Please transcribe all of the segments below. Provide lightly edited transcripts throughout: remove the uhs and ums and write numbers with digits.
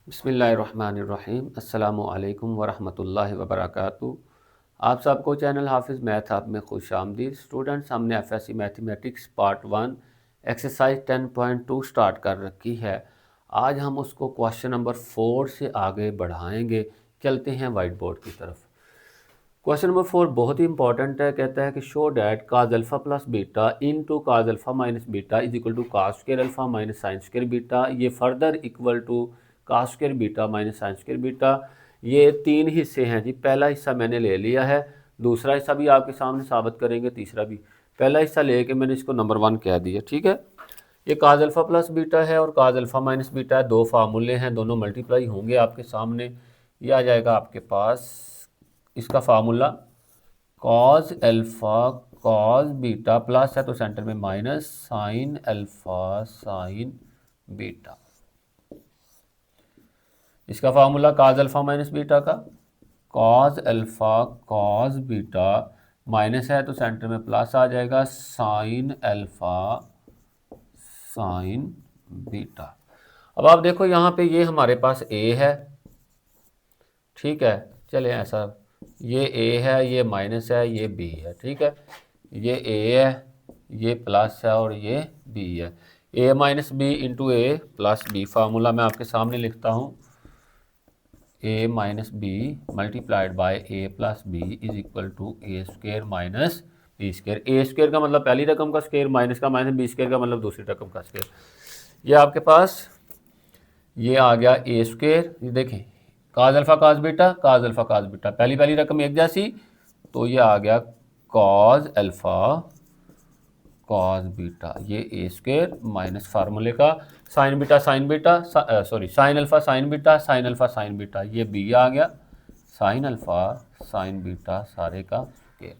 बिस्मिल्लाहिर्रहमानिर्रहीम अस्सलामु अलैकुम वरहमतुल्लाहि वबरकातुहू। आप सबको चैनल हाफिज़ मैथ आप में खुश आमदीद। स्टूडेंट्स, हमने FSc mathematics part 1 exercise 10.2 start कर रखी है। आज हम उसको क्वेश्चन नंबर 4 से आगे बढ़ाएंगे। चलते हैं वाइट बोर्ड की तरफ। क्वेश्चन नंबर 4 बहुत ही इंपॉर्टेंट है। कहता है कि show that cos alpha plus beta into cos alpha minus beta is equal to cos square alpha minus sine square beta, ये further equal to cos square beta minus sine square beta. ये तीन हिस्से हैं जी। पहला हिस्सा मैंने ले लिया है, दूसरा हिस्सा भी आपके सामने साबित करेंगे, तीसरा भी। पहला हिस्सा लेके मैंने इसको नंबर 1 कह दिया, ठीक है। ये काज अल्फ़ा प्लस बीटा है और काज अल्फ़ा माइनस बीटा है। दो फार्मूले हैं, दोनों मल्टीप्लाई होंगे आपके सामने। ये आ जाएगा आपके पास इसका formula cos alpha cos beta, plus है तो सेंटर में minus sine alpha sine beta. इसका formula cos alpha minus beta का cos alpha cos beta, minus है तो सेंटर में प्लस आ जाएगा साइन अल्फ़ा साइन बीटा। अब आप देखो यहाँ पे ये हमारे पास ए है, ठीक है। चले ऐसा, ये ए है, ये माइनस है, ये बी है, ठीक है। ये ए है, ये प्लस है और ये बी है। A minus B into A plus B. Formula मैं आपके सामने लिखता हूँ, A minus B multiplied by A plus B is equal to A square minus B square. A square का मतलब पहली रकम का स्क्वेयर, माइनस का माइनस, बी स्क्वेयर का मतलब दूसरी रकम का स्क्वेयर। ये आपके पास ये आ गया ए स्क्वेयर। ये देखें, काज alpha cos beta, cos alpha cos beta, पहली रकम एक जैसी, तो ये आ गया कॉज अल्फ़ा कॉज बीटा। ये ए स्क्वेयर माइनस फार्मूले का sign beta sine beta, sorry sine alpha sine beta, sine alpha sine beta, ये बी आ गया साइन अल्फ़ा साइन बीटा सारे का स्क्वेयर।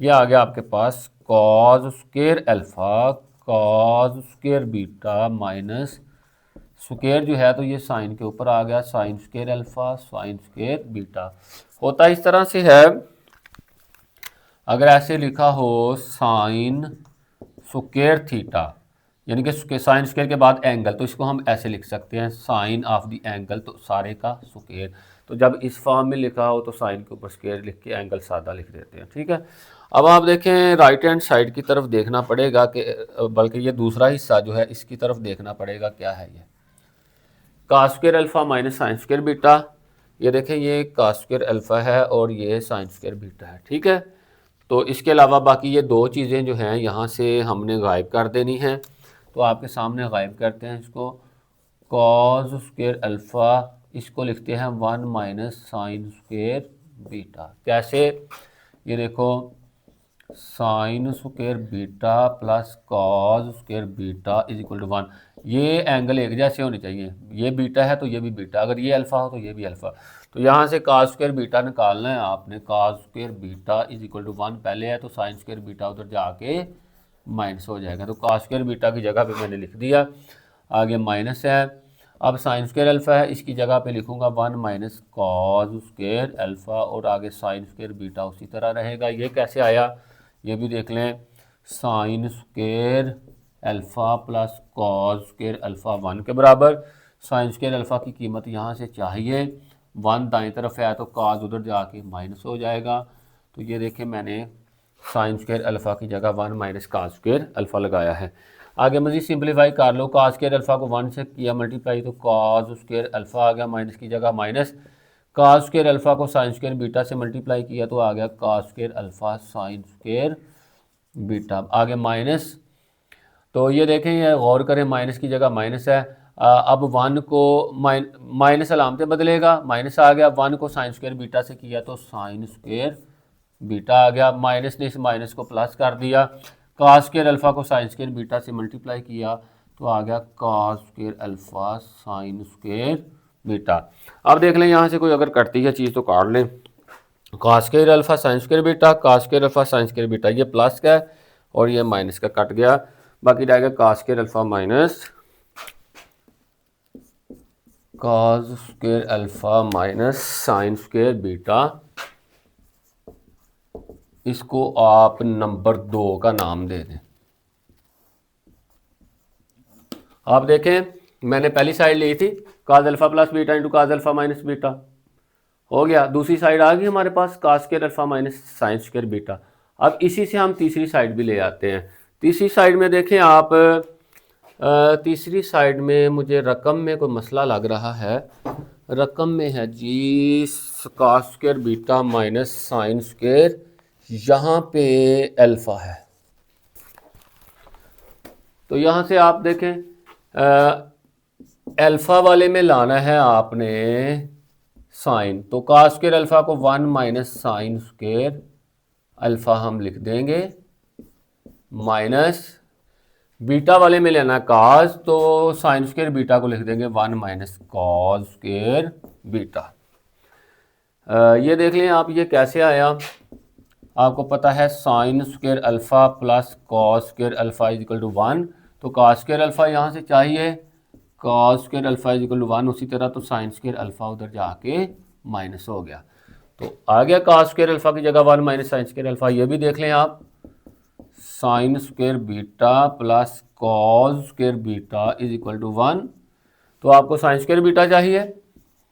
ये आ गया आपके पास cos square alpha cos square beta minus square जो है तो ये साइन के ऊपर आ गया sine square alpha sine square beta. होता इस तरह से है, अगर ऐसे लिखा हो साइन स्क्वेयर थीटा, यानी कि साइन स्क्वेयर के बाद एंगल, तो इसको हम ऐसे लिख सकते हैं साइन ऑफ द एंगल, तो सारे का स्क्वेयर। तो जब इस फॉर्म में लिखा हो तो साइन के ऊपर स्क्वेयर लिख के एंगल सादा लिख देते हैं, ठीक है। अब आप देखें राइट हैंड साइड की तरफ देखना पड़ेगा कि, बल्कि ये दूसरा हिस्सा जो है इसकी तरफ देखना पड़ेगा, क्या है ये cos square alpha minus sine square beta. ये देखें, ये कास स्क्वायर अल्फ़ा है और ये साइन स्क्वायर बीटा है, ठीक है। तो इसके अलावा बाकी ये दो चीज़ें जो हैं यहाँ से हमने गायब कर देनी हैं, तो आपके सामने गायब करते हैं इसको। कॉस स्क्वायर अल्फ़ा, इसको लिखते हैं 1 माइनस साइन स्क्वायर बीटा। कैसे, ये देखो sine square beta plus cos square beta is equal to 1। ये एंगल एक जैसे होने चाहिए, ये बीटा है तो ये भी बीटा, अगर ये अल्फ़ा हो तो ये भी अल्फ़ा। तो यहाँ से कॉस स्क्वायर बीटा निकालना है आपने। Cos square beta is equal to 1 पहले है तो साइन स्क्वायर बीटा उधर जाके माइनस हो जाएगा, तो कॉस स्क्वायर बीटा की जगह पे मैंने लिख दिया। आगे माइनस है, अब साइन स्क्वायर अल्फ़ा है, इसकी जगह पे लिखूंगा 1 माइनस कॉस स्क्वायर अल्फ़ा और आगे साइन स्क्वायर बीटा उसी तरह रहेगा। ये कैसे आया ये भी देख लें, sign square alpha plus cos square alpha 1 के बराबर। साइन स्क्वायर अल्फ़ा की कीमत यहाँ से चाहिए, 1 दाएं तरफ है तो कॉस उधर जाके माइनस हो जाएगा। तो ये देखें मैंने साइन स्क्वायर अल्फ़ा की जगह 1 माइनस कॉस स्क्वायर अल्फ़ा लगाया है। आगे मज़ीद सिंप्लीफाई कर लो, कॉस स्क्वायर अल्फ़ा को 1 से किया मल्टीप्लाई तो कॉस स्क्वायर अल्फ़ा आ गया, माइनस की जगह माइनस। कॉस स्क्वायर अल्फ़ा को साइन स्क्वायर बीटा से मल्टीप्लाई किया तो आ गया cos square alpha sine square beta, आगे माइनस। तो ये देखें, ये गौर करें, माइनस की जगह माइनस है। अब 1 को माइनस अलामतें बदलेगा, माइनस आ गया, 1 को साइन स्क्वायर बीटा से किया तो साइन स्क्वायर बीटा आ गया, माइनस ने इस माइनस को प्लस कर दिया। कॉस स्क्वायर अल्फ़ा को साइन स्क्वायर बीटा से मल्टीप्लाई किया तो आ गया cos square alpha sine square beta. अब देख लें यहाँ से कोई अगर कटती है चीज़ तो काट लें। Cos square alpha sine square beta, cos square alpha sine square beta, ये प्लस का है और ये माइनस का कट गया, बाकी रहेगा cos square alpha minus cos square alpha minus sine square beta. इसको आप नंबर 2 का नाम दे दें। आप देखें मैंने पहली साइड ली थी cos alpha plus beta into cos alpha minus beta, हो गया। दूसरी साइड आ गई हमारे पास cos square alpha minus sine square beta. अब इसी से हम तीसरी साइड भी ले आते हैं। तीसरी साइड में देखें आप, तीसरी साइड में मुझे रकम में कोई मसला लग रहा है। रकम में है जी cos square beta minus sine square, यहाँ पे अल्फ़ा है। तो यहाँ से आप देखें अल्फ़ा वाले में लाना है आपने साइन, तो काज स्क्वायर अल्फ़ा को 1 माइनस साइन स्क्वायर अल्फ़ा हम लिख देंगे, माइनस बीटा वाले में लेना काज, तो साइन स्क्वायर बीटा को लिख देंगे 1 माइनस कॉस स्क्वायर बीटा। ये देख लें आप, ये कैसे आया। आपको पता है sine square alpha plus cos square alpha is equal to 1, तो कॉस स्क्वायर अल्फ़ा यहाँ से चाहिए, cos square alpha is equal to 1। उसी तरह तो साइन स्क्वायर अल्फ़ा उधर जाके माइनस हो गया, तो आ गया कॉस स्क्वायर अल्फ़ा की जगह 1 माइनस साइन स्क्वायर अल्फ़ा। ये भी देख लें आप, sine square beta plus cos square beta is equal to 1, तो आपको साइन स्क्वायर बीटा चाहिए,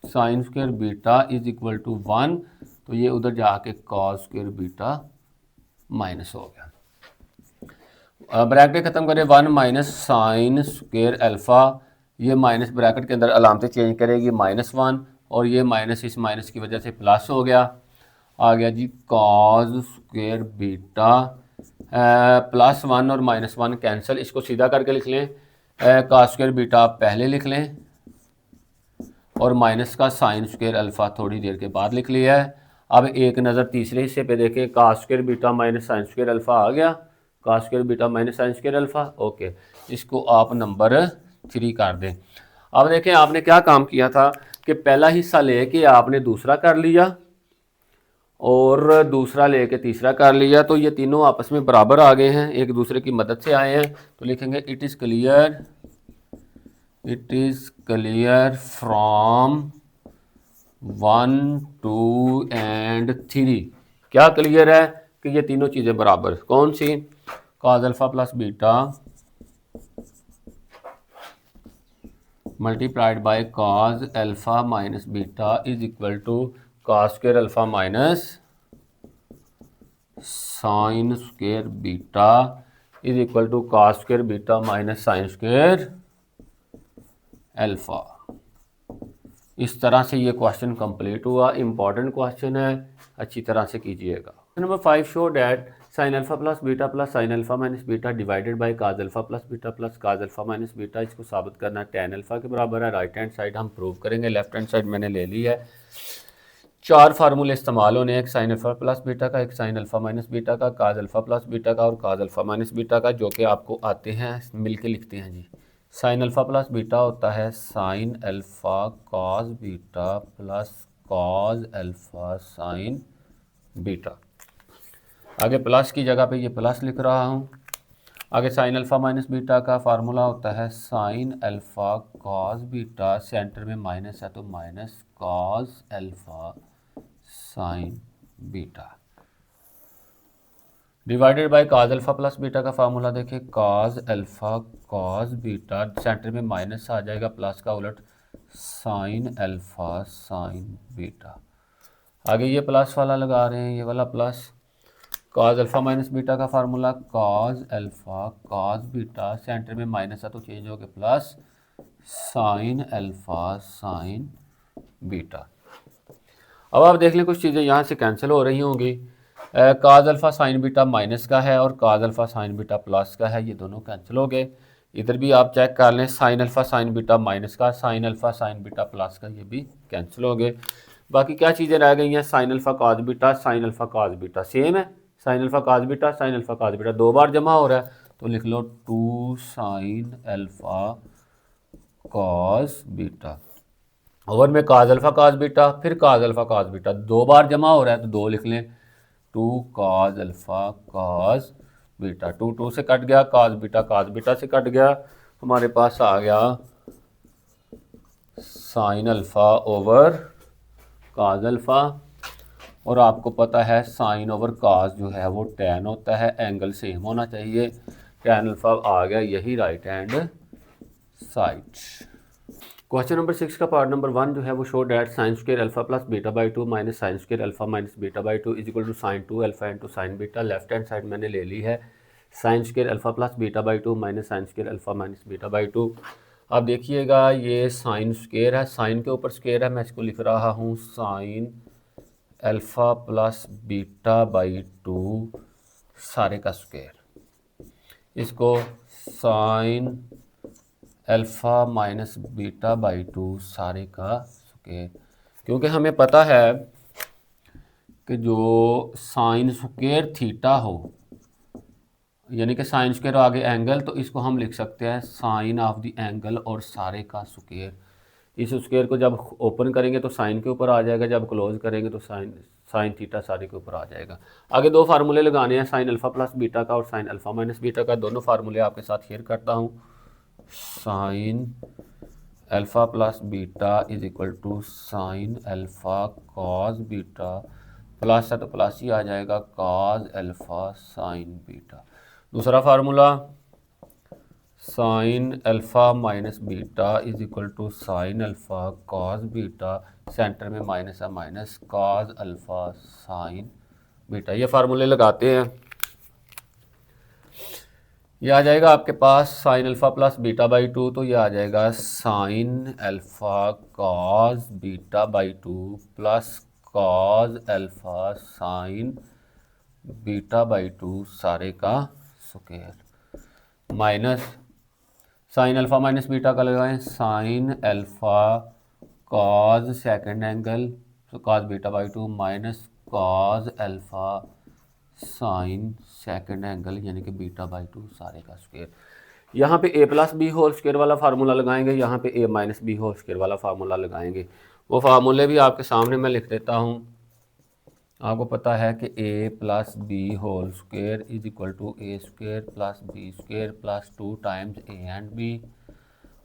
sine square beta is equal to 1, तो ये उधर जाके कॉस स्क्वायर बीटा माइनस हो गया। ब्रैकेट ख़त्म करें, 1 माइनस साइन स्क्वायर अल्फ़ा, ये माइनस ब्रैकेट के अंदर अलामतें चेंज करेगी, -1, और ये माइनस इस माइनस की वजह से प्लस हो गया, आ गया जी कॉस स्क्वायर बीटा +1 और -1 कैंसिल, इसको सीधा करके लिख लें, कॉस स्क्वायर बीटा आप पहले लिख लें और माइनस का साइन स्क्वायर अल्फ़ा थोड़ी देर के बाद लिख लिया है। अब एक नज़र तीसरे हिस्से पे देखें, cos square beta minus sine square alpha आ गया, cos square beta minus sine square alpha, okay. इसको आप नंबर 3 कर दें। अब देखें आपने क्या काम किया था कि पहला हिस्सा लेके आपने दूसरा कर लिया और दूसरा लेके तीसरा कर लिया, तो ये तीनों आपस में बराबर आ गए हैं, एक दूसरे की मदद से आए हैं। तो लिखेंगे it is clear from 1, 2 and 3। क्या क्लियर है कि ये तीनों चीज़ें बराबर, कौन सी, cos alpha plus beta multiplied by cos alpha minus beta is equal to cos square alpha minus sine square beta is equal to cos square beta minus sine square alpha. इस तरह से ये क्वेश्चन कंप्लीट हुआ। Important question है, अच्छी तरह से कीजिएगा। Number 5, show that sine alpha plus beta plus sine alpha minus beta divided by cos alpha plus beta plus cos alpha minus beta. इसको साबित करना टैन अल्फ़ा के बराबर है। राइट हैंड साइड हम प्रूव करेंगे, लेफ्ट हैंड साइड मैंने ले ली है। 4 फार्मूले इस्तेमाल होने, एक साइन अल्फ़ा प्लस बीटा का, एक साइन अल्फ़ा माइनस बीटा का, काज अल्फ़ा प्लस बीटा का और काज अल्फ़ा माइनस बीटा का, जो कि आपको आते हैं, मिल के लिखते हैं जी। साइन अल्फ़ा प्लस बीटा होता है sine alpha cos beta plus cos alpha sine beta. आगे प्लस की जगह पे ये प्लस लिख रहा हूँ। आगे साइन अल्फ़ा माइनस बीटा का फार्मूला होता है sine alpha cos beta, centre में माइनस है तो minus cos alpha sine beta, divided by cos alpha plus beta का फार्मूला देखें, काज अल्फ़ा कॉस बीटा, सेंटर में माइनस आ जाएगा, प्लस का उलट साइन अल्फ़ा साइन बीटा। आगे ये प्लस वाला लगा रहे हैं, ये वाला plus, cos alpha minus beta का formula cos alpha cos beta, centre में माइनस है तो चेंज हो गया plus sine alpha sine beta. अब आप देख लें कुछ चीज़ें यहाँ से कैंसिल हो रही होंगी। काज अल्फ़ा साइन बीटा माइनस का है और काज अल्फ़ा साइन बीटा प्लस का है, ये दोनों कैंसिल हो गए। इधर भी आप चेक कर लें, sine alpha sine beta minus का, sine alpha sine beta plus का, ये भी कैंसिल हो गए। बाकी क्या चीज़ें रह गई हैं, sine alpha cos beta, sine alpha cos beta same है, sine alpha cos beta, sine alpha cos beta 2 बार जमा हो रहा है, तो लिख लो 2 sine alpha cos beta over में काज अल्फ़ा काज बीटा, फिर काज अल्फ़ा काज बीटा 2 बार जमा हो रहा है तो 2 लिख लें, 2 काज अल्फ़ा काज बीटा। 2 2 से कट गया, काज बीटा से कट गया, हमारे पास आ गया साइन अल्फ़ा ओवर काज अल्फ़ा। और आपको पता है साइन ओवर काज जो है वो टैन होता है, एंगल सेम होना चाहिए, टैन अल्फ़ा आ गया, यही right hand side. Question number 6 का पार्ट नंबर 1 जो है वो show that sine square alpha plus beta by 2 minus sine square alpha minus beta by 2 is equal to sine 2 alpha into sine beta. Left hand side मैंने ले ली है sine square alpha plus beta by 2 minus sine square alpha minus beta by 2। अब देखिएगा ये sine square है, sign के ऊपर स्क्वायर है, मैं इसको लिख रहा हूँ sign alpha plus beta by 2 सारे का स्क्वायर, इसको sign alpha minus beta by 2 सारे का स्क्वायर। क्योंकि हमें पता है कि जो साइन स्क्वायर थीटा हो यानी कि साइन स्क्वायर आगे एंगल, तो इसको हम लिख सकते हैं साइन ऑफ द एंगल और सारे का स्क्वायर। इस स्क्वायर को जब ओपन करेंगे तो साइन के ऊपर आ जाएगा, जब क्लोज करेंगे तो साइन थीटा सारे के ऊपर आ जाएगा। आगे दो फार्मूले लगाने हैं साइन अल्फ़ा प्लस बीटा का और साइन अल्फ़ा माइनस बीटा का। दोनों फार्मूले आपके साथ शेयर करता हूँ। Sine alpha plus beta is equal to sine alpha cos beta, plus है तो प्लस ही आ जाएगा कॉस अल्फ़ा साइन बीटा। दूसरा formula sine alpha minus beta is equal to sine alpha cos beta, centre में minus है, minus cos alpha sine beta. ये फार्मूले लगाते हैं, ये आ जाएगा आपके पास sine alpha plus beta by 2, तो ये आ जाएगा sine alpha cos beta by 2 plus cos alpha sine beta by 2 सारे का square, minus sine alpha minus beta का लगाएं sine alpha cos second angle तो cos beta by 2 minus cos alpha sine second angle यानी कि beta by 2 सारे का square. यहाँ पे a plus b whole square वाला फार्मूला लगाएंगे, यहाँ पे a minus B whole square वाला फार्मूला लगाएंगे। वो फार्मूले भी आपके सामने मैं लिख देता हूँ। आपको पता है कि a plus b whole square is equal to a square plus B square plus 2 times a and b,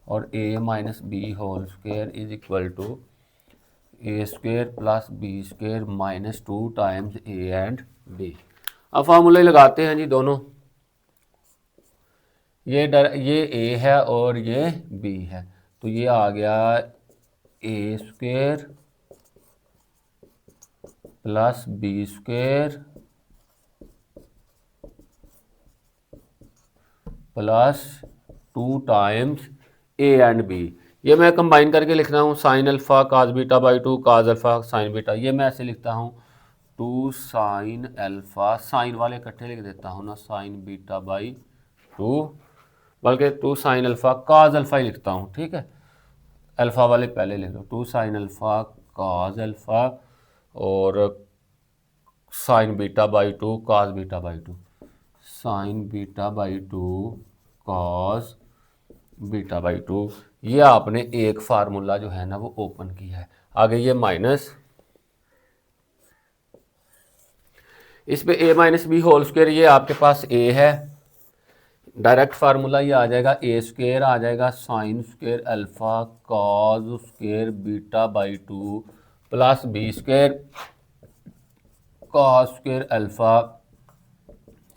और a minus B whole square is equal to a square plus B square minus 2 times a and b। अब फार्मूले लगाते हैं जी दोनों। ये a है और ये b है, तो ये आ गया A square plus B square plus 2 times A and B. ये मैं कंबाइन करके लिख रहा हूँ sine alpha cos beta by 2 cos alpha sine beta. ये मैं ऐसे लिखता हूँ 2 साइन अल्फ़ा, साइन वाले इकट्ठे लिख देता हूँ ना, साइन बीटा बाई 2, बल्कि 2 साइन अल्फ़ा काज अल्फ़ा ही लिखता हूँ, ठीक है। अल्फ़ा वाले पहले लिख दो, 2 साइन अल्फ़ा काज अल्फ़ा और sign beta by 2 cause beta by 2, sign beta by 2 cos beta by 2। ये आपने एक फार्मूला जो है ना वो ओपन किया है। आगे ये माइनस, इस पे a minus B whole square, ये आपके पास a है, डायरेक्ट फार्मूला ये आ जाएगा a स्क्वायर आ जाएगा sine square alpha cos square beta by 2 plus B square cos square alpha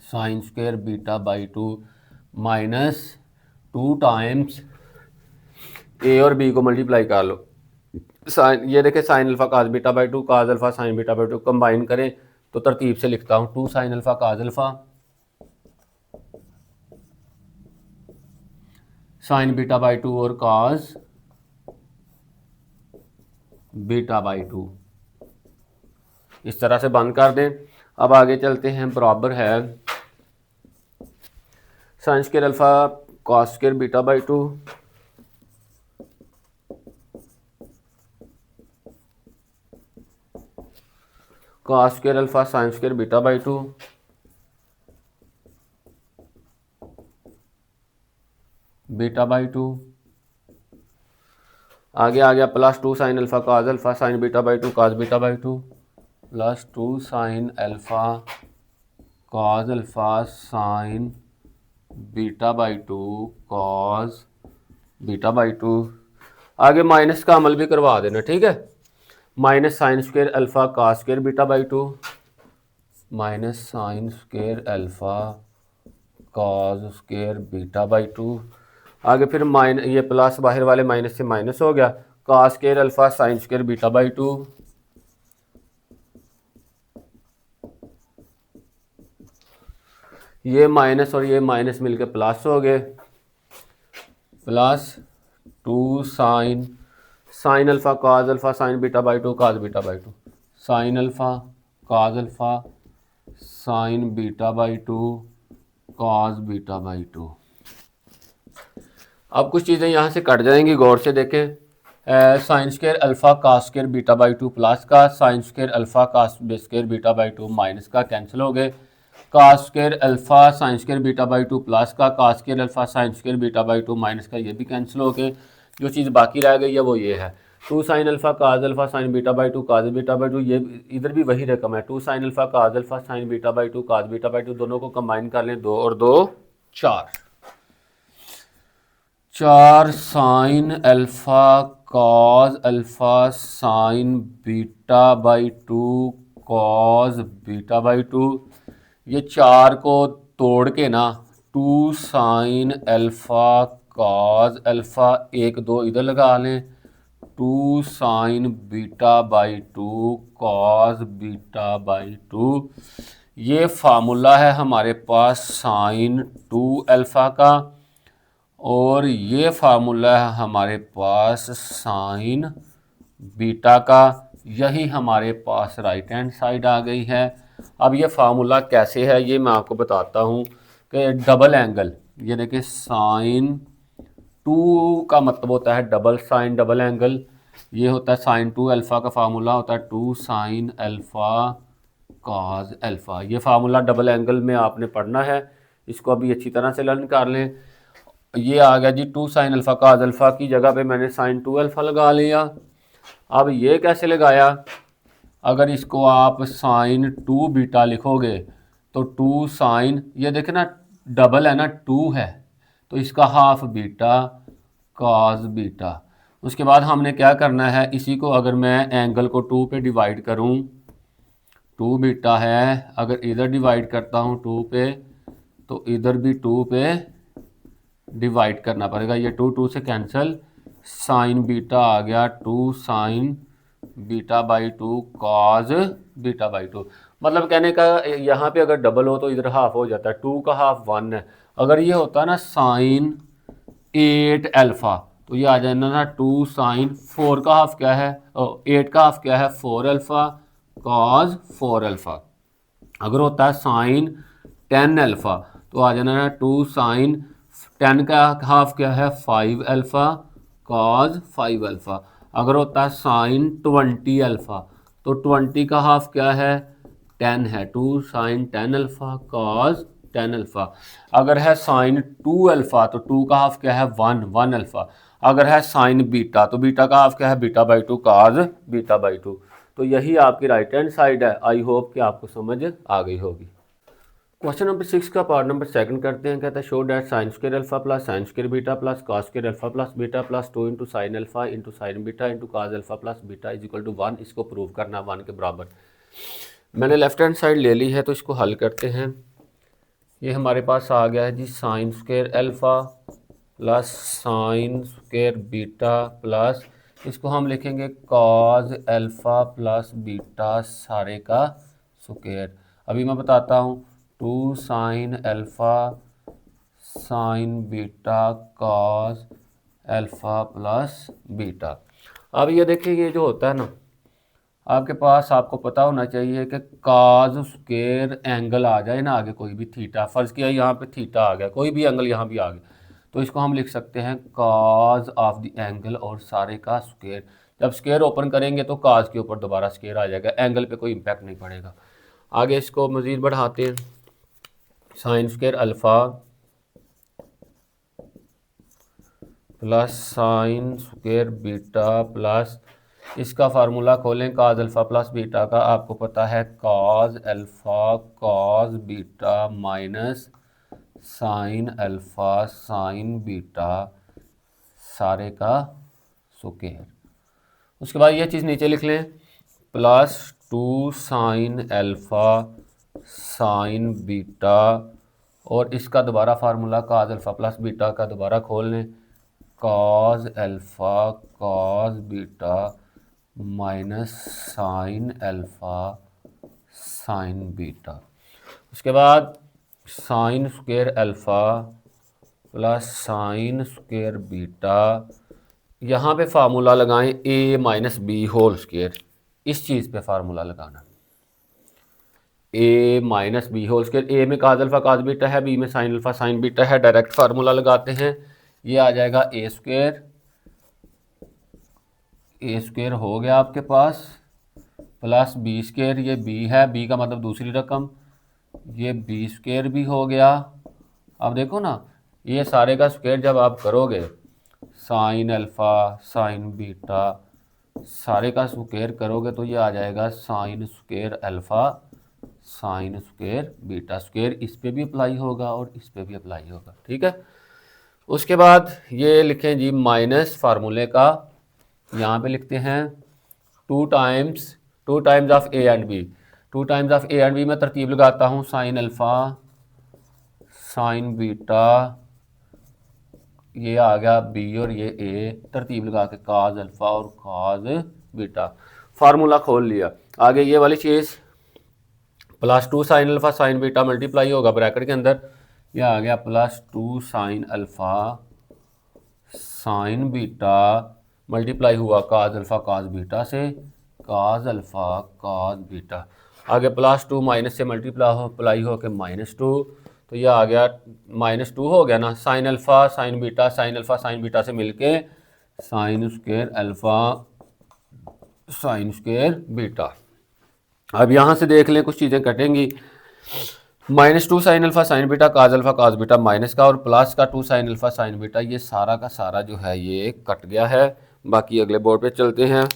sine square beta by 2 minus 2 times a और b को मल्टीप्लाई कर लो। साइन, ये देखें sine alpha cos beta by 2 cos alpha sine beta by 2 combine करें तो तरतीब से लिखता हूँ 2 sine alpha cause alpha sine beta by 2 और काज बीटा बाई 2, इस तरह से बंद कर दें। अब आगे चलते हैं, बराबर है sine square alpha cos square beta by 2 cos square alpha sine square beta by 2 beta by 2। आगे आ गया plus 2 sine alpha cause alpha sine beta by 2 cause beta by 2 plus 2 sine alpha cause alpha sine beta by 2 cos beta by 2। आगे minus का अमल भी करवा देना, ठीक है। Minus sine square alpha cos square beta by 2 minus sine square alpha cos square beta by 2। आगे फिर ये प्लस बाहर वाले माइनस से माइनस हो गया, cos square alpha sine square beta by 2, ये माइनस और ये माइनस मिलके प्लस हो गए, plus 2 sine alpha cos alpha sine beta by 2 cos beta by 2, sine alpha cos alpha sine beta by 2 cos beta by 2। अब कुछ चीज़ें यहाँ से कट जाएंगी, गौर से देखें। Sine square alpha cos square beta by 2 plus का, sine square alpha cos square beta by 2 minus का, कैंसिल हो गए। Cos square alpha sine square beta by 2 plus का, cos square alpha sine square beta by 2 minus का, ये भी cancel हो गए। जो चीज़ बाकी रह गई है वो ये है 2 sign alpha cause alpha sine beta by 2 cause beta by 2, ये इधर भी वही रकम है 2 sign alpha cause alpha sine beta by 2 cause beta by 2, दोनों को कंबाइन कर लें, 2 और 2 4 sine alpha cause alpha sine beta by 2 cos beta by 2, ये 4 को तोड़ के ना 2 साइन अल्फा कॉज अल्फा 1 2 इधर लगा लें, 2 sign beta by 2 cos beta by 2। ये फार्मूला है हमारे पास साइन 2 अल्फा का, और ये फार्मूला है हमारे पास साइन बीटा का, यही हमारे पास राइट हैंड साइड आ गई है। अब ये फार्मूला कैसे है ये मैं आपको बताता हूँ कि डबल एंगल, ये देखिए साइन 2 का मतलब होता है डबल साइन डबल एंगल, ये होता है साइन 2 अल्फ़ा का फार्मूला होता है 2 साइन अल्फ़ा कॉस अल्फ़ा। ये फार्मूला डबल एंगल में आपने पढ़ना है, इसको अभी अच्छी तरह से लर्न कर लें। ये आ गया जी 2 साइन अल्फ़ा कॉस अल्फ़ा की जगह पे मैंने साइन 2 अल्फ़ा लगा लिया। अब ये कैसे लगाया, अगर इसको आप साइन 2 बीटा लिखोगे तो 2 साइन, ये देखें ना डबल है ना 2 है तो इसका हाफ बीटा कॉस बीटा। उसके बाद हमने क्या करना है, इसी को अगर मैं एंगल को 2 पे डिवाइड करूं, 2 बीटा है, अगर इधर डिवाइड करता हूं 2 पे तो इधर भी 2 पे डिवाइड करना पड़ेगा, ये 2 2 से कैंसिल, साइन बीटा आ गया 2 sign beta by 2 cos beta by 2। मतलब कहने का यहाँ पे अगर डबल हो तो इधर हाफ हो जाता है, 2 का हाफ 1 है। अगर ये होता है ना साइन 8 अल्फ़ा तो ये आ जाना ना 2 साइन 4 का हाफ क्या है, 8 का हाफ क्या है 4 अल्फ़ा कॉज 4 अल्फ़ा। अगर होता है साइन 10 अल्फ़ा तो आ जाना ना 2 साइन 10 का हाफ क्या है 5 अल्फ़ा कॉज 5 अल्फ़ा। अगर होता है साइन 20 अल्फ़ा तो 20 का हाफ क्या है 10 है, 2 साइन 10 अल्फ़ा कॉज 10 अल्फ़ा। अगर है साइन 2 अल्फ़ा तो 2 का हाफ क्या है 1 अल्फ़ा। अगर है साइन बीटा तो बीटा का हाफ क्या है beta by 2 cos beta by 2। तो यही आपकी राइट हैंड साइड है। आई होप कि आपको समझ आ गई होगी। क्वेश्चन नंबर 6 का पार्ट नंबर 2 करते हैं। कहता है show that sine square alpha plus sine square beta plus cos square alpha plus beta plus 2 into sine alpha into sine beta into cos alpha plus beta is equal to 1। इसको prove करना 1 के बराबर। मैंने left hand side ले ली है तो इसको हल करते हैं। ये हमारे पास आ गया है जी sine square alpha plus sine square beta plus, इसको हम लिखेंगे कॉस अल्फा प्लस बीटा सारे का स्क्वायर। अभी मैं बताता हूँ 2 sine alpha sine beta cos alpha plus beta. अब ये देखिए ये जो होता है ना आपके पास, आपको पता होना चाहिए कि कॉस स्क्वायर एंगल आ जाए ना आगे कोई भी थीटा, फ़र्ज़ किया यहाँ पे थीटा आ गया, कोई भी एंगल यहाँ भी आ गया तो इसको हम लिख सकते हैं कॉस ऑफ द एंगल और सारे का स्क्वायर। जब स्क्वायर ओपन करेंगे तो कॉस के ऊपर दोबारा स्क्वायर आ जाएगा, एंगल पे कोई इम्पैक्ट नहीं पड़ेगा। आगे इसको मज़ीद बढ़ाते हैं, sine square alpha plus sine square beta plus, इसका फार्मूला खोलें कॉस अल्फ़ा प्लस बीटा का, आपको पता है cos alpha cos beta minus sine alpha sine beta सारे का स्क्वायर। उसके बाद ये चीज़ नीचे लिख लें plus 2 sine alpha sine beta और इसका दोबारा formula cos alpha plus beta का दोबारा खोल लें, cos alpha cos beta minus sine alpha sine beta. उसके बाद sine square alpha plus sine square beta, यहाँ पे फार्मूला लगाएं a minus B whole square, इस चीज़ पे फार्मूला लगाना, a minus B whole square. A में काज अल्फ़ा काज बीटा है, बी में साइन अल्फ़ा साइन बीटा है, डायरेक्ट फार्मूला लगाते हैं, ये आ जाएगा ए स्क्वायर हो गया आपके पास, प्लस बी स्क्वायर, ये बी है, बी का मतलब दूसरी रकम, ये बी स्क्वायर भी हो गया। अब देखो ना, ये सारे का स्क्वायर जब आप करोगे, साइन अल्फ़ा साइन बीटा सारे का स्क्वायर करोगे तो ये आ जाएगा sine square alpha sine square beta. Square इस पे भी अप्लाई होगा और इस पे भी अप्लाई होगा, ठीक है। उसके बाद ये लिखें जी माइनस फार्मूले का, यहाँ पे लिखते हैं two times of a and b, two times of a and b मैं तरतीब लगाता हूँ, साइन अल्फ़ा साइन बीटा, ये आ गया बी और ये ए, तरतीब लगा के काज अल्फ़ा और काज बीटा, फार्मूला खोल लिया। आगे ये वाली चीज़ plus two sine alpha sine beta multiply होगा ब्रैकेट के अंदर, ये आ गया plus two sine alpha sine beta multiply हुआ काज अल्फ़ा काज बीटा से, काज अल्फ़ा काज बीटा। आगे प्लस टू माइनस से मल्टीप्लाई हो के माइनस टू, तो ये आ गया माइनस टू हो गया ना, साइन अल्फ़ा साइन बीटा से मिलके sine square alpha sine square beta. अब यहाँ से देख लें कुछ चीज़ें कटेंगी, minus two sine alpha sine beta cos alpha cos beta minus का, और प्लस का two sine alpha sine beta, ये सारा का सारा जो है ये कट गया है। बाकी अगले बोर्ड पे चलते हैं,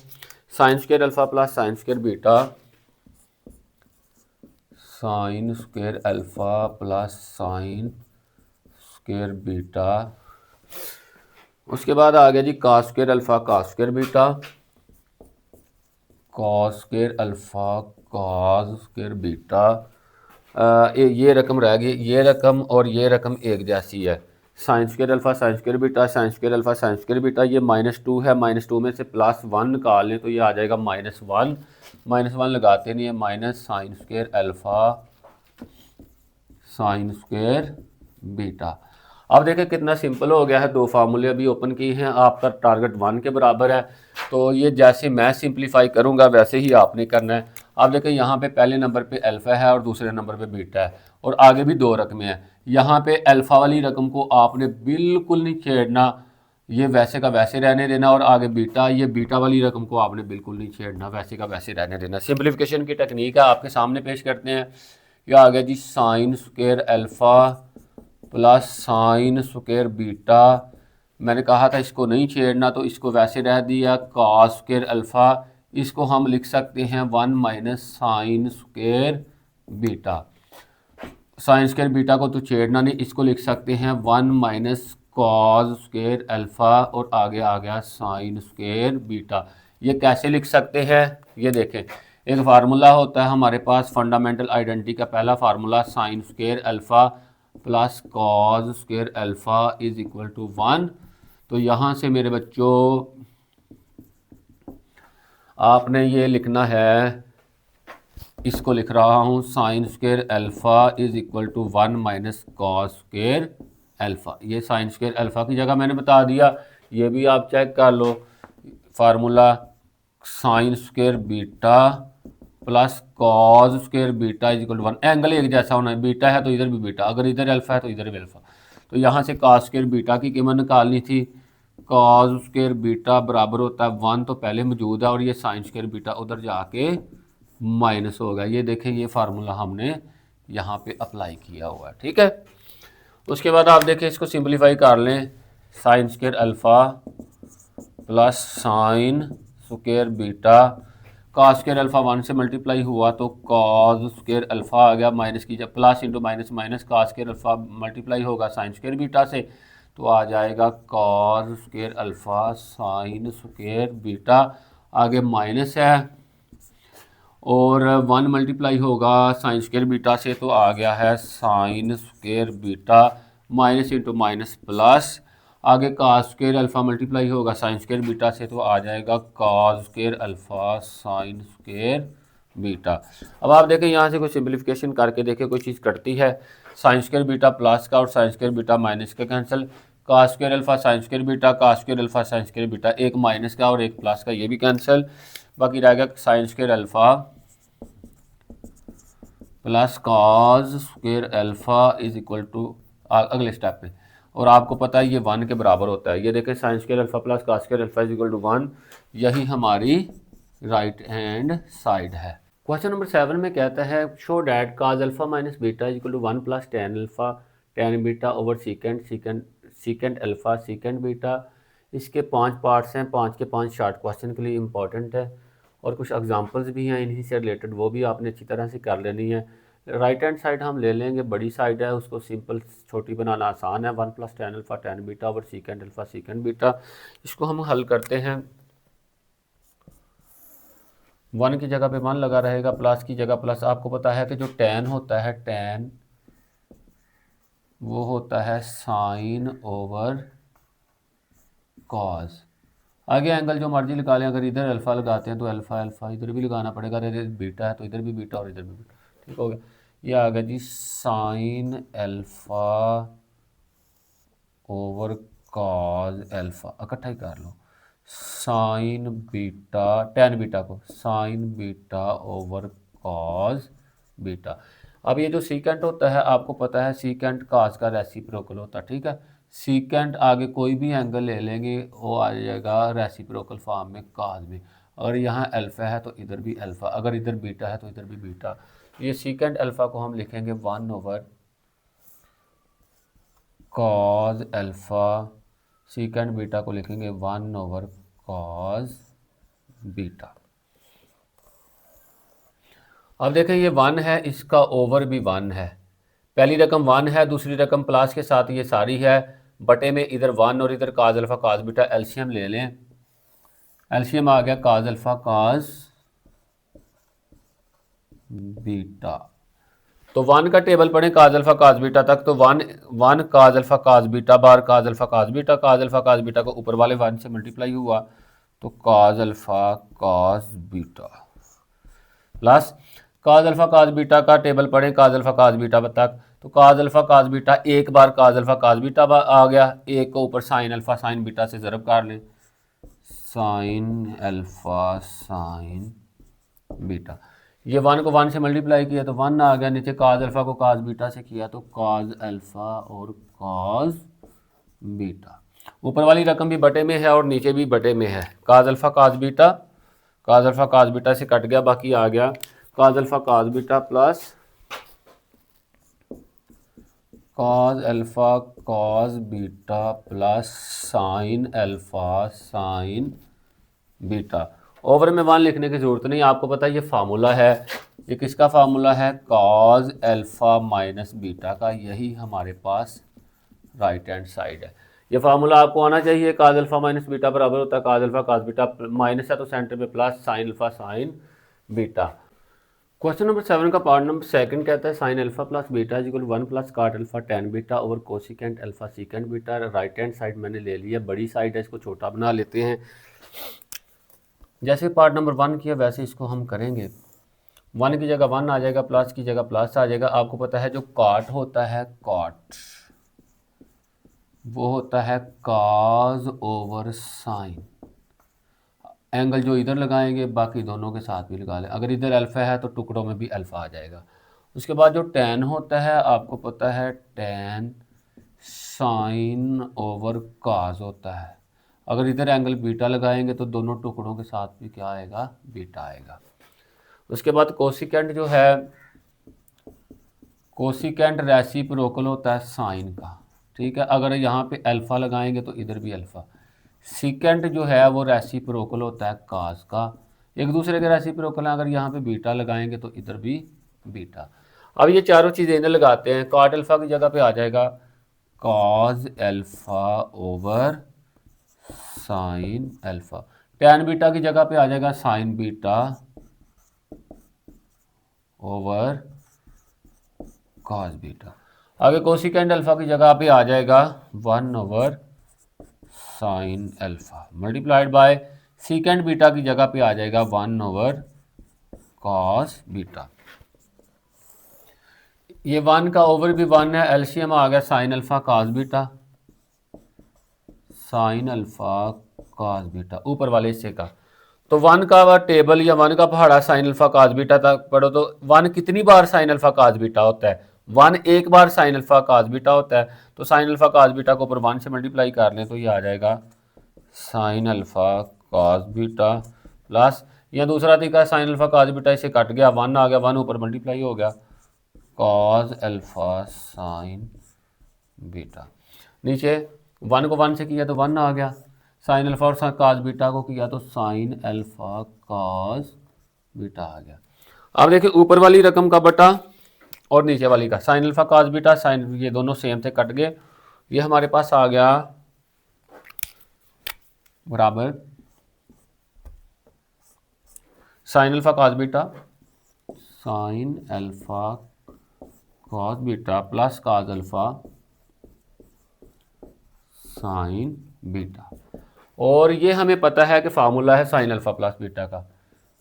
sine square alpha plus sine square beta, sine square alpha plus sine square beta. उसके बाद आ गया जी cos square alpha cos square beta, cos square alpha cos square beta. ये रकम रह गई, ये रकम और ये रकम एक जैसी है, sine square alpha sine square beta sine square alpha sine square beta. ये माइनस टू है, माइनस टू में से प्लस वन निकाल लें तो ये आ जाएगा माइनस वन लगाते नहीं है, minus sine square alpha sine square beta. अब देखें कितना सिंपल हो गया है, दो फार्मूले अभी ओपन किए हैं, आपका टारगेट 1 के बराबर है, तो ये जैसे मैं सिंप्लीफाई करूंगा वैसे ही आपने करना है। अब देखें यहाँ पे पहले नंबर पे अल्फ़ा है और दूसरे नंबर पे बीटा है, और आगे भी दो रकमें हैं। यहाँ पे अल्फ़ा वाली रकम को आपने बिल्कुल नहीं छेड़ना, ये वैसे का वैसे रहने देना, और आगे बीटा, ये बीटा वाली रकम को आपने बिल्कुल नहीं छेड़ना, वैसे का वैसे रहने देना। सिंप्लीफिकेशन की टेक्निक है, आपके सामने पेश करते हैं। यह आ गया जी sine square alpha plus sine square beta, मैंने कहा था इसको नहीं छेड़ना तो इसको वैसे रह दिया, कॉस स्क्वायर अल्फ़ा, इसको हम लिख सकते हैं 1 minus sine square beta. Sine square beta को तो छेड़ना नहीं, इसको लिख सकते हैं 1 माइनस कॉस स्क्वायर अल्फ़ा, और आगे आ गया साइन स्क्वायर बीटा। ये कैसे लिख सकते हैं, ये देखें, एक फार्मूला होता है हमारे पास फंडामेंटल आइडेंटिटी का, पहला formula sine square alpha plus cos square alpha is equal to 1। तो यहाँ से मेरे बच्चों आपने ये लिखना है, इसको लिख रहा हूँ sine square alpha is equal to 1 minus cos square alpha. ये साइन स्क्वायर अल्फ़ा की जगह मैंने बता दिया, ये भी आप चेक कर लो, formula sine square beta plus cos square beta is equal to 1, angle एक जैसा होना है, बीटा है तो इधर भी बीटा, अगर इधर अल्फ़ा है तो इधर भी अल्फ़ा। तो यहाँ से कॉस स्क्वायर बीटा की कीमत निकालनी थी, कॉस स्क्वायर बीटा बराबर होता है 1, तो पहले मौजूद है, और ये साइन स्क्वायर बीटा उधर जाके माइनस होगा। ये देखें, ये फार्मूला हमने यहाँ पे अप्लाई किया हुआ है, ठीक है। उसके बाद आप देखें, इसको सिंप्लीफाई कर लें, sign square alpha plus sine square beta, cos square alpha 1 से मल्टीप्लाई हुआ तो कॉस स्क्वायर अल्फ़ा आ गया, माइनस की जब plus into minus minus, cos square alpha multiply होगा साइन स्क्वायर बीटा से, तो आ जाएगा cos square alpha sine square beta, आगे माइनस है, और 1 मल्टीप्लाई होगा साइन स्क्वायर बीटा से तो आ गया है sine square beta minus into minus plus, आगे कास स्क्वायर अल्फ़ा मल्टीप्लाई होगा साइन स्क्वायर बीटा से तो आ जाएगा cos square alpha sine square beta. अब आप देखें यहाँ से कोई सिंप्लीफिकेशन करके देखें कोई चीज़ कटती है, साइन स्क्वायर बीटा प्लस का और साइन स्क्वायर बीटा माइनस का cancel, cos square alpha sine square beta, cos square alpha sine square beta, एक माइनस का और एक प्लस का ये भी कैंसिल, बाकी रह गया sine square alpha plus cos square alpha is equal to अगले स्टेप पे, और आपको पता है ये 1 के बराबर होता है। ये देखें sine square alpha plus cos square alpha is equal to 1, यही हमारी राइट हैंड साइड है। क्वेश्चन नंबर 7 में कहता है show that cos alpha minus beta is equal to 1 plus tan alpha tan beta over secant alpha secant beta. इसके 5 parts हैं, 5 के 5 short question के लिए इंपॉर्टेंट है और कुछ एग्जांपल्स भी हैं इन्हीं से रिलेटेड, वो भी आपने अच्छी तरह से कर लेनी है। राइट हैंड साइड हम ले लेंगे, बड़ी साइड है उसको सिंपल छोटी बनाना आसान है, 1 plus tan alpha tan beta over secant alpha secant beta. इसको हम हल करते हैं, 1 की जगह पे 1 लगा रहेगा, प्लस की जगह प्लस। आपको पता है कि जो टेन होता है टेन वो होता है साइन ओवर कॉस। आगे एंगल जो मर्जी लगा लें, अगर इधर अल्फ़ा लगाते हैं तो अल्फ़ा अल्फ़ा इधर भी लगाना पड़ेगा, अगर बीटा है तो इधर भी बीटा और इधर भी बीटा। ठीक हो गया, ये आ गया जी sine alpha over cos alpha, इकट्ठा ही कर लो, साइन बीटा टेन बीटा को sine beta over cos beta. अब ये जो सीकेंट होता है आपको पता है सीकेंट कास का रेसिप्रोकल होता है, ठीक है। सीकेंट आगे कोई भी एंगल ले लेंगे वो आ जाएगा रेसिप्रोकल फॉर्म में कास में। अगर यहाँ अल्फ़ा है तो इधर भी अल्फ़ा, अगर इधर बीटा है तो इधर भी बीटा। ये सीकेंट अल्फ़ा को हम लिखेंगे 1 over cos alpha, secant beta को लिखेंगे 1 ओवर कॉस बीटा। अब देखें ये 1 है, इसका ओवर भी 1 है, पहली रकम 1 है, दूसरी रकम प्लस के साथ ये सारी है, बटे में इधर 1 और इधर काज अल्फ़ा काज बीटा, एलसीएम ले लें, एलसीएम आ गया काज अल्फ़ा काज बीटा। तो 1 का टेबल पढ़ें काज अल्फ़ा काज बीटा तक, तो 1 काज अल्फ़ा काज बीटा बार cos alpha cos beta, cos alpha cos beta को ऊपर वाले 1 से मल्टीप्लाई हुआ तो cos alpha cos beta plus cos alpha cos beta का टेबल पढ़ें काज अल्फ़ा काज बीटा तक, तो काज अल्फ़ा काज बीटा एक बार काज अल्फ़ा काज बीटा आ गया, एक को ऊपर साइन अल्फ़ा साइन बीटा से ज़रब कर लें, साइन अल्फ़ा साइन बीटा। ये 1 को 1 से मल्टीप्लाई किया तो 1 आ गया, नीचे काज अल्फ़ा को काज बीटा से किया तो काज अल्फ़ा और काज बीटा। ऊपर वाली रकम भी बटे में है और नीचे भी बटे में है, cos alpha cos beta, cos alpha cos beta से कट गया, बाकी आ गया काज alpha cos beta plus cos alpha cos beta plus sine alpha sine beta. Over में 1 लिखने की ज़रूरत नहीं, आपको पता है ये फार्मूला है, ये किसका फार्मूला है काज अल्फ़ा माइनस बीटा का, यही हमारे पास राइट हैंड साइड है। ये फार्मूला आपको आना चाहिए, काज अल्फ़ा माइनस बीटा बराबर होता है cos alpha cos beta, minus है तो सेंटर में plus sine alpha sine beta. Question number 7 का पार्ट नंबर 2 कहता है sine alpha plus beta is equal 1 plus cot alpha tan beta over cosecant alpha secant beta. Right hand side मैंने ले लिया, बड़ी साइड है, इसको छोटा बना लेते हैं। जैसे पार्ट नंबर 1 किया वैसे इसको हम करेंगे, 1 की जगह 1 आ जाएगा, प्लस की जगह प्लस आ जाएगा। आपको पता है जो काट होता है काट वो होता है काज ओवर साइन, एंगल जो इधर लगाएंगे बाकी दोनों के साथ भी लगा लें, अगर इधर अल्फ़ा है तो टुकड़ों में भी अल्फ़ा आ जाएगा। उसके बाद जो टेन होता है आपको पता है टेन साइन ओवर काज होता है, अगर इधर एंगल बीटा लगाएंगे तो दोनों टुकड़ों के साथ भी क्या आएगा बीटा आएगा। उसके बाद कोसिकेंट जो है, कोसिकेंट रेसिप्रोकल होता है साइन का, ठीक है, अगर यहाँ पे अल्फ़ा लगाएंगे तो इधर भी अल्फ़ा। सीकेंट जो है वो रेसिप्रोकल होता है कास का, एक दूसरे के रेसिप्रोकल हैं, अगर यहाँ पे बीटा लगाएंगे तो इधर भी बीटा। अब ये चारों चीज़ें इधर लगाते हैं, काट अल्फ़ा की जगह पे आ जाएगा cos alpha over sine alpha, tan beta की जगह पे आ जाएगा sign beta over cos beta. आगे कोसिकेंड अल्फा की जगह पे आ जाएगा 1 over sine alpha multiplied by सीकेंड beta की जगह पे आ जाएगा 1 ओवर कॉस बीटा। ये 1 का ओवर भी 1 है, एलसीएम आ गया sine alpha cos beta, sine alpha cos beta ऊपर वाले हिस्से का। तो 1 का टेबल या 1 का पहाड़ा साइन अल्फा कॉस बीटा तक पढ़ो तो 1 कितनी बार साइन अल्फा कॉस बीटा होता है? 1 एक बार साइन अल्फा कॉस बीटा होता है। तो साइन अल्फा कॉस बीटा को ऊपर 1 से मल्टीप्लाई कर लें तो ये आ जाएगा sine alpha cos beta plus, या दूसरा तरीका साइन अल्फा कॉस बीटा इसे कट गया, 1 आ गया, 1 ऊपर मल्टीप्लाई हो गया, कॉस अल्फा साइन बीटा। नीचे 1 को 1 से किया तो 1 आ गया, साइन अल्फा और कॉस बीटा को किया तो साइन अल्फा कॉस बीटा आ गया। अब देखिए ऊपर वाली रकम का बटा और नीचे वाली का, sine alpha cos beta sine, ये दोनों सेम थे कट गए, ये हमारे पास आ गया बराबर sine alpha cos beta sine alpha cos beta plus cos alpha sine beta. और ये हमें पता है कि फार्मूला है साइन अल्फा प्लस बीटा का,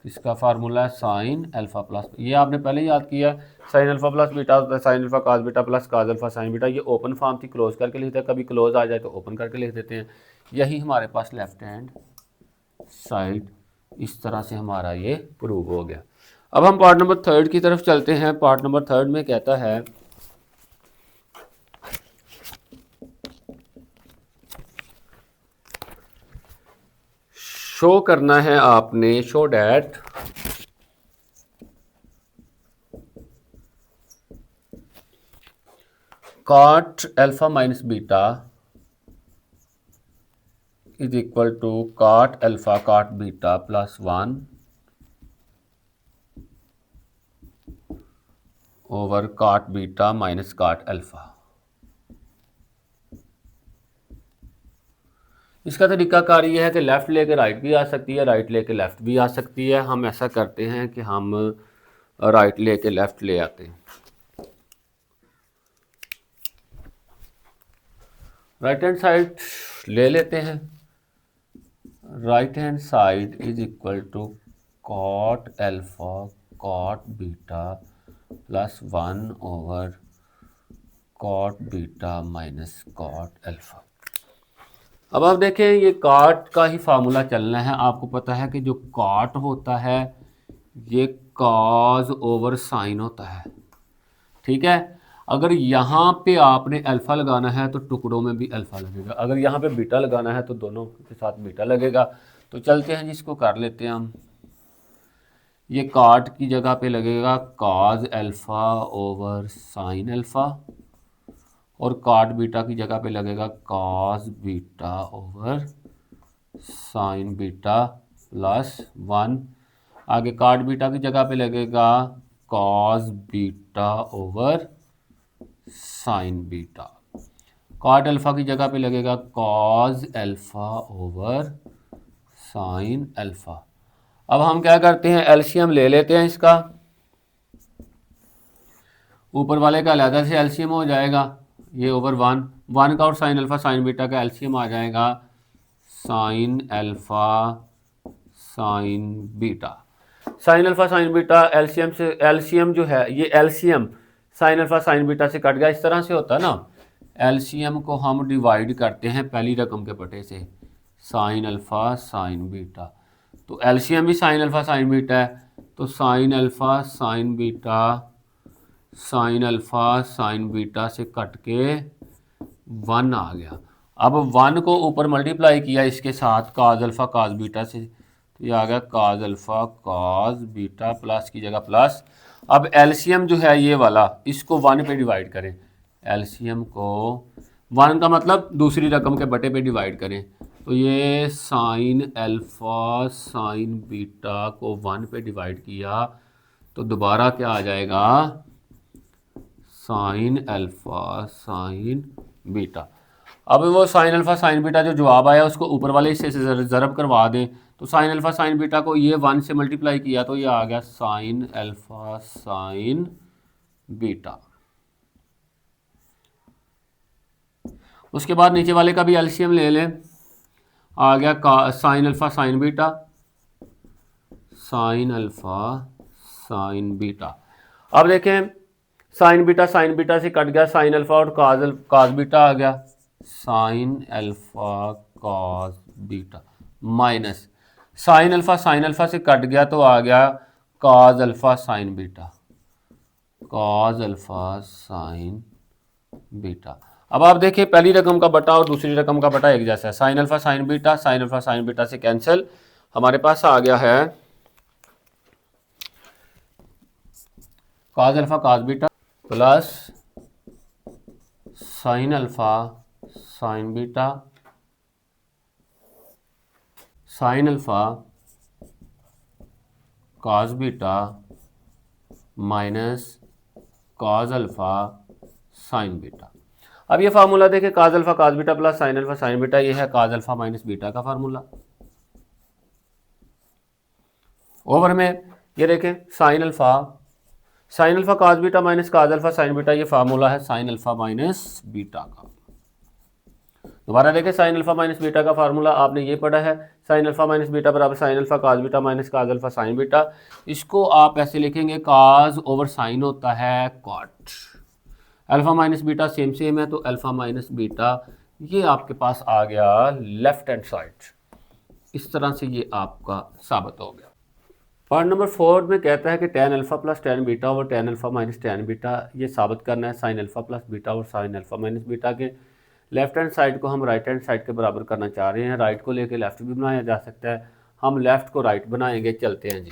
इसका फार्मूला है साइन अल्फा प्लस, ये आपने पहले याद किया, साइन अल्फा प्लस बीटा होता है sine alpha cos beta plus cos alpha sine beta. ये ओपन फॉर्म थी, क्लोज करके लिखते हैं, कभी क्लोज आ जाए तो ओपन करके लिख देते हैं। यही हमारे पास लेफ्ट हैंड साइड इस तरह से हमारा ये प्रूव हो गया। अब हम पार्ट नंबर 3 की तरफ चलते हैं। पार्ट नंबर 3 में कहता है शो करना है आपने, show that cot alpha minus beta is equal to cot alpha cot beta plus 1 over cot beta minus cot alpha. इसका तरीकाकार ये है कि लेफ़्ट लेके राइट भी आ सकती है, राइट लेके लेफ़्ट भी आ सकती है। हम ऐसा करते हैं कि हम राइट लेके लेफ़्ट ले आते हैं। राइट हैंड साइड ले लेते हैं, right hand side is equal to cot alpha cot beta plus 1 over cot beta minus cot alpha. अब आप देखें ये कॉट का ही फार्मूला चलना है। आपको पता है कि जो कॉट होता है ये कॉज ओवर साइन होता है, ठीक है। अगर यहाँ पे आपने अल्फ़ा लगाना है तो टुकड़ों में भी अल्फ़ा लगेगा, अगर यहाँ पे बीटा लगाना है तो दोनों के साथ बीटा लगेगा। तो चलते हैं जिसको कर लेते हैं हम। ये कॉट की जगह पे लगेगा cos alpha over sine alpha, और कॉट बीटा की जगह पे लगेगा cos beta over sine beta plus 1। आगे कॉट बीटा की जगह पे लगेगा cos beta over sine beta. Cot alpha की जगह पे लगेगा cos alpha over sine alpha. अब हम क्या करते हैं, एलसीएम ले लेते हैं इसका, ऊपर वाले का अलग से एलसीएम हो जाएगा, ये ओवर 1 का और साइन अल्फ़ा साइन बीटा का एलसीएम आ जाएगा sine alpha sine beta. Sine alpha sine beta LCM से, एलसीएम जो है ये LCM sign alpha sine beta से कट गया, इस तरह से होता है ना। एलसीएम को हम डिवाइड करते हैं पहली रकम के पटे से, साइन अल्फ़ा साइन बीटा। तो एलसीएम भी साइन अल्फ़ा साइन बीटा है, तो sign alpha sine beta sine alpha sine beta से कट के 1 आ गया। अब 1 को ऊपर मल्टीप्लाई किया इसके साथ कॉस अल्फ़ा कॉस बीटा से, तो ये आ गया cos alpha cos beta plus की जगह प्लस। अब एलसीएम जो है ये वाला, इसको 1 पे डिवाइड करें, एलसीएम को 1 का मतलब दूसरी रकम के बटे पे डिवाइड करें, तो ये साइन अल्फ़ा साइन बीटा को 1 पे डिवाइड किया तो दोबारा क्या आ जाएगा, साइन अल्फ़ा साइन बीटा। अब वो साइन अल्फ़ा साइन बीटा जो जवाब आया उसको ऊपर वाले हिस्से से ज़रब करवा दें तो साइन अल्फा साइन बीटा को ये 1 से मल्टीप्लाई किया तो ये आ गया साइन अल्फा साइन बीटा। उसके बाद नीचे वाले का भी एलसीएम ले लें, आ गया sine alpha sine beta, sine alpha sine beta. अब देखें साइन बीटा से कट गया साइन अल्फा और काज बीटा आ गया, sign alpha cos beta minus sine alpha से कट गया तो आ गया काज अल्फा साइन बीटा, काज अल्फा साइन बीटा। अब आप देखिए पहली रकम का बटा और दूसरी रकम का बटा एक जैसा है, साइन अल्फा साइन बीटा से कैंसिल, हमारे पास आ गया है काज alpha cos beta plus sine alpha sine beta, sign alpha cos beta minus cos alpha sine beta. अब ये फार्मूला देखें, काज alpha cos beta plus sine alpha sine beta, ये है काज अल्फा माइनस बीटा का फार्मूला। ओवर में ये देखें sine alpha cos beta minus cos alpha sine beta, ये फार्मूला है साइन अल्फा माइनस बीटा का। दोबारा देखें साइन अल्फा माइनस बीटा का फार्मूला आपने ये पढ़ा है, साइन अल्फा माइनस बीटा बराबर sine alpha cos beta minus cos alpha sine beta. इसको आप ऐसे लिखेंगे, काज ओवर साइन होता है cot, alpha minus beta same है तो अल्फा माइनस बीटा, ये आपके पास आ गया लेफ्ट हैंड साइड। इस तरह से ये आपका साबित हो गया। पार्ट नंबर 4 में कहता है कि tan alpha plus tan beta और tan alpha minus tan beta, ये साबित करना है साइन अल्फा प्लस बीटा और साइन अल्फा माइनस बीटा के लेफ्ट हैंड साइड को हम राइट हैंड साइड के बराबर करना चाह रहे हैं। राइट को लेके लेफ्ट भी बनाया जा सकता है, हम लेफ्ट को राइट बनाएंगे। चलते हैं जी।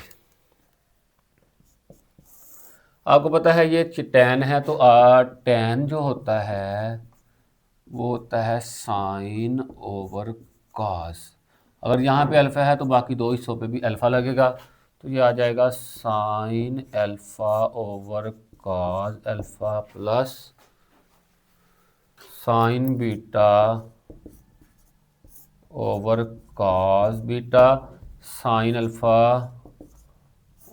आपको पता है ये टेन है तो टेन जो होता है वो होता है साइन ओवर कॉस। अगर यहाँ पे अल्फ़ा है तो बाकी दो हिस्सों पे भी अल्फ़ा लगेगा, तो ये आ जाएगा sine alpha over cos alpha plus sign beta over cos beta sine alpha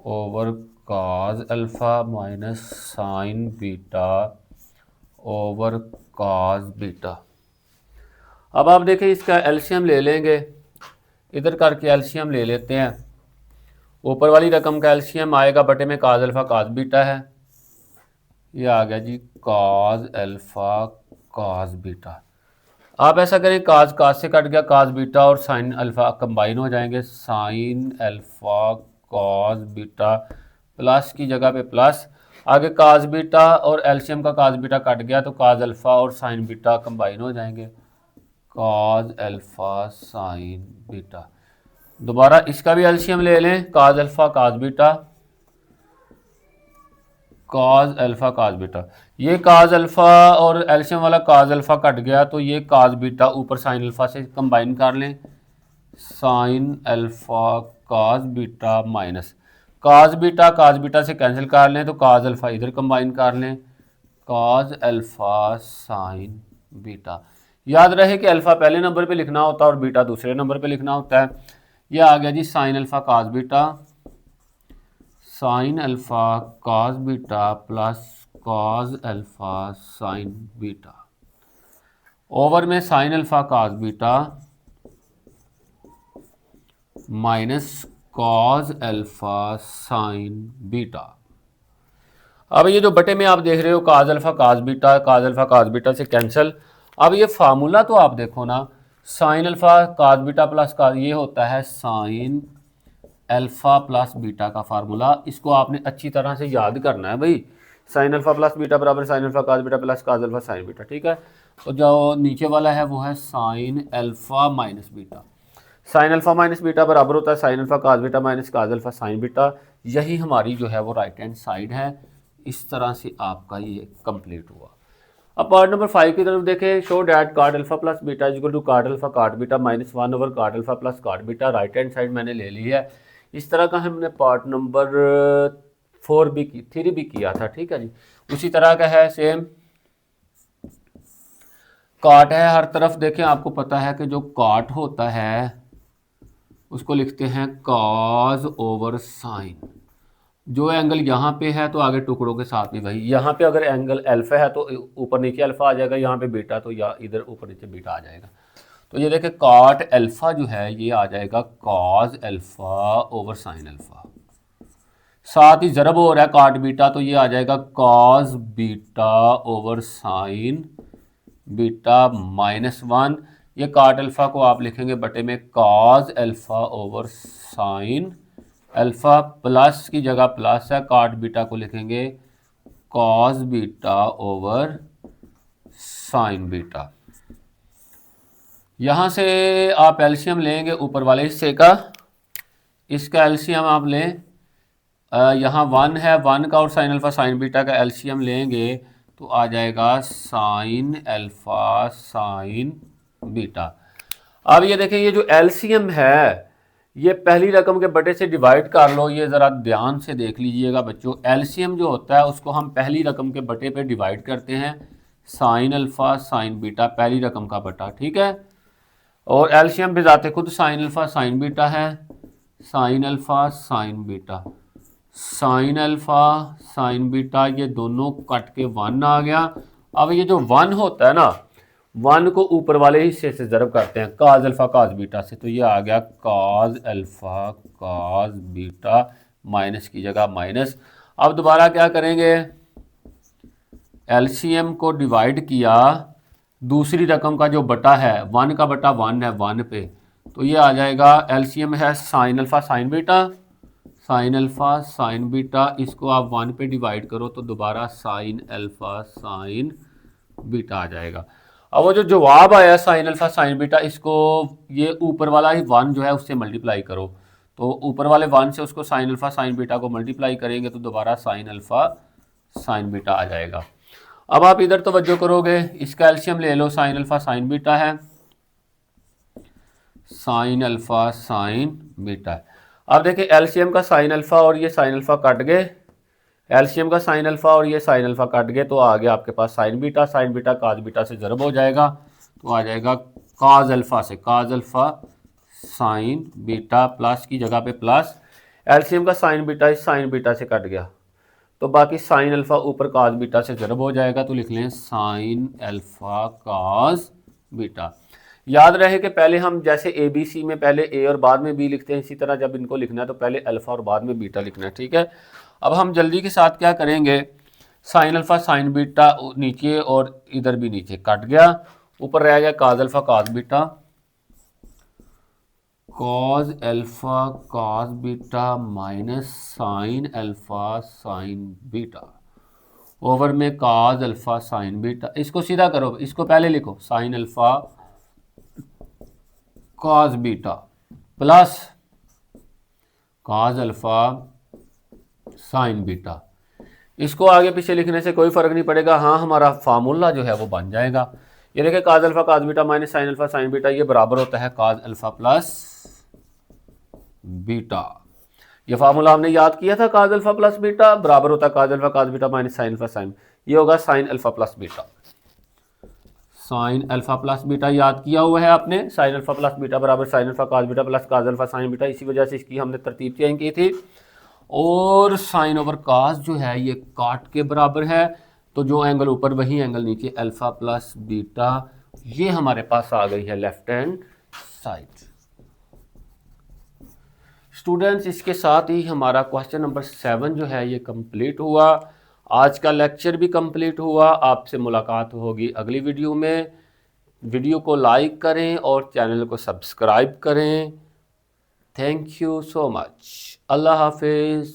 over cos alpha minus sign beta over cos beta. अब आप देखें इसका एलसीएम ले लेंगे, इधर करके एलसीएम ले लेते हैं। ऊपर वाली रकम का एलसीएम आएगा बटे में काज अल्फ़ा काज बीटा है, ये आ गया जी काज अल्फ़ा काज बीटा। आप ऐसा करें, काज काज से कट गया, काज बीटा और साइन अल्फ़ा कंबाइन हो जाएंगे, sign alpha cos beta plus की जगह पे प्लस, आगे काज बीटा और एलसीएम का काज बीटा कट गया तो काज अल्फ़ा और साइन बीटा कंबाइन हो जाएंगे, काज अल्फ़ा साइन बीटा। दोबारा इसका भी एलसीएम ले लें, काज alpha cos beta cos alpha cos beta, ये काज अल्फ़ा और एलसीएम वाला काज अल्फ़ा कट गया तो ये काज बीटा ऊपर साइन अल्फ़ा से कंबाइन कर लें, sine alpha cos beta minus काज बीटा से कैंसिल कर लें तो काज अल्फ़ा इधर कंबाइन कर लें, काज अल्फ़ा साइन बीटा। याद रहे कि अल्फ़ा पहले नंबर पे लिखना होता है और बीटा दूसरे नंबर पे लिखना होता है। यह आ गया जी sine alpha cos beta, sine alpha cos beta plus cos alpha sine beta over में sine alpha cos beta minus cos alpha sine beta. अब ये जो बटे में आप देख रहे हो काज अल्फ़ा काज बीटा से कैंसिल। अब ये फार्मूला तो आप देखो ना, sine alpha cos beta plus cos, ये होता है साइन अल्फ़ा प्लस बीटा का फार्मूला। इसको आपने अच्छी तरह से याद करना है भाई, साइन अल्फ़ा प्लस बीटा बराबर sign alpha cos beta plus cos alpha sine beta, ठीक है। तो जो नीचे वाला है वो है sine alpha minus beta, sine alpha minus beta बराबर होता है sine alpha cos beta minus काज अल्फ़ा साइन बीटा। यही हमारी जो है वो राइट हैंड साइड है। इस तरह से आपका ये कंप्लीट हुआ। अब पार्ट नंबर 5 की तरफ देखें, show that cot alpha plus beta is equal to cot alpha cot beta minus 1 over cot alpha plus cot beta. Right hand side मैंने ले ली है। इस तरह का हमने पार्ट नंबर 3 भी किया था, ठीक है जी। उसी तरह का है सेम, काट है हर तरफ। देखें आपको पता है कि जो काट होता है उसको लिखते हैं कॉज ओवर साइन। जो एंगल यहाँ पे है तो आगे टुकड़ों के साथ भी वही, यहाँ पे अगर एंगल अल्फा है तो ऊपर नीचे अल्फा आ जाएगा, यहाँ पे बीटा तो या इधर ऊपर नीचे बीटा आ जाएगा। तो ये देखें कॉट अल्फा जो है ये आ जाएगा cause alpha over sine alpha. साथ ही ज़रब हो रहा है कॉट बीटा तो ये आ जाएगा cos beta over sine beta -1। ये कॉट अल्फा को आप लिखेंगे बटे में cause alpha over sign alpha, plus की जगह प्लस है, कॉट बीटा को लिखेंगे cos beta over sine beta. यहाँ से आप एलसीएम लेंगे ऊपर वाले हिस्से का, इसका एलसीएम आप लें, यहाँ 1 है, 1 का और साइन अल्फा साइन बीटा का एलसीएम लेंगे तो आ जाएगा साइन अल्फा साइन बीटा। अब ये देखें ये जो एलसीएम है ये पहली रकम के बटे से डिवाइड कर लो। ये ज़रा ध्यान से देख लीजिएगा बच्चों, एलसीएम जो होता है उसको हम पहली रकम के बटे पे डिवाइड करते हैं, साइन अल्फा साइन बीटा पहली रकम का बटा, ठीक है। और एलसीएम बिजाते खुद साइन अल्फा साइन बीटा है, sine alpha sine beta, sine alpha sine beta, ये दोनों कट के 1 आ गया। अब ये जो 1 होता है ना, 1 को ऊपर वाले हिस्से से ज़रब करते हैं काज अल्फ़ा काज बीटा से, तो ये आ गया काज अल्फ़ा काज बीटा, माइनस की जगह माइनस। अब दोबारा क्या करेंगे, एलसीएम को डिवाइड किया दूसरी रकम का जो बटा है, 1 का बटा 1 है 1 पे, तो ये आ जाएगा एलसीएम है sine alpha sine beta, sine alpha sine beta, इसको आप 1 पे डिवाइड करो तो दोबारा साइन अल्फ़ा साइन बीटा आ जाएगा। अब वो जो जवाब आया साइन अल्फा साइन बीटा, इसको ये ऊपर वाला ही 1 जो है उससे मल्टीप्लाई करो, तो ऊपर वाले 1 से उसको साइन अल्फा साइन बीटा को मल्टीप्लाई करेंगे तो दोबारा साइन अल्फा साइन बीटा आ जाएगा। अब आप इधर तवज्जो करोगे, इसका एलसीएम ले लो, साइन अल्फा साइन बीटा है, साइन अल्फा साइन बीटा है। अब देखिए एलसीएम का साइन अल्फा और ये साइन अल्फा कट गए, एलसीएम का साइन अल्फा और ये साइन अल्फा कट गए, तो आ गया आपके पास साइन बीटा काज बीटा से ज़रब हो जाएगा, तो आ जाएगा काज अल्फा से काज अल्फा साइन बीटा, प्लस की जगह पे प्लस, एलसीएम का साइन बीटा इस साइन बीटा से कट गया, तो बाकी साइन अल्फा ऊपर काज बीटा से ज़रब हो जाएगा, तो लिख लें साइन अल्फा काज बीटा। याद रहे कि पहले हम जैसे ए बी सी में पहले ए और बाद में बी लिखते हैं, इसी तरह जब इनको लिखना है तो पहले अल्फा और बाद में बीटा लिखना है, ठीक है। अब हम जल्दी के साथ क्या करेंगे, साइन अल्फा साइन बीटा नीचे और इधर भी नीचे कट गया, ऊपर रह गया काज alpha cos beta, cause alpha cause beta minus sine alpha sine beta over में काज अल्फा साइन बीटा। इसको सीधा करो, इसको पहले लिखो sine alpha cause beta plus काज अल्फा साइन बीटा। इसको आगे पीछे लिखने से कोई फ़र्क नहीं पड़ेगा, हाँ हमारा फार्मूला जो है वो बन जाएगा। ये देखिए काज alpha cos beta minus sine alpha sine beta, ये बराबर होता है काज अल्फा प्लस बीटा। ये फार्मूला हमने याद किया था, काज अल्फा प्लस बीटा बराबर होता है काज alpha cos beta minus sine alpha sign, ये होगा sign alpha plus beta. Sign alpha plus beta याद किया हुआ है आपने, साइन अल्फा प्लस बीटा बराबर sine alpha cos beta plus काज अल्फा साइन बीटा, इसी वजह से इसकी हमने तरतीब चेंज की थी। और साइन ओवर काज जो है ये काट के बराबर है, तो जो एंगल ऊपर वही एंगल नीचे, अल्फा प्लस बीटा, ये हमारे पास आ गई है लेफ्ट हैंड साइड। स्टूडेंट्स इसके साथ ही हमारा क्वेश्चन नंबर 7 जो है ये कंप्लीट हुआ, आज का लेक्चर भी कंप्लीट हुआ। आपसे मुलाकात होगी अगली वीडियो में। वीडियो को लाइक करें और चैनल को सब्सक्राइब करें। Thank you so much. अल्लाह हाफिज़।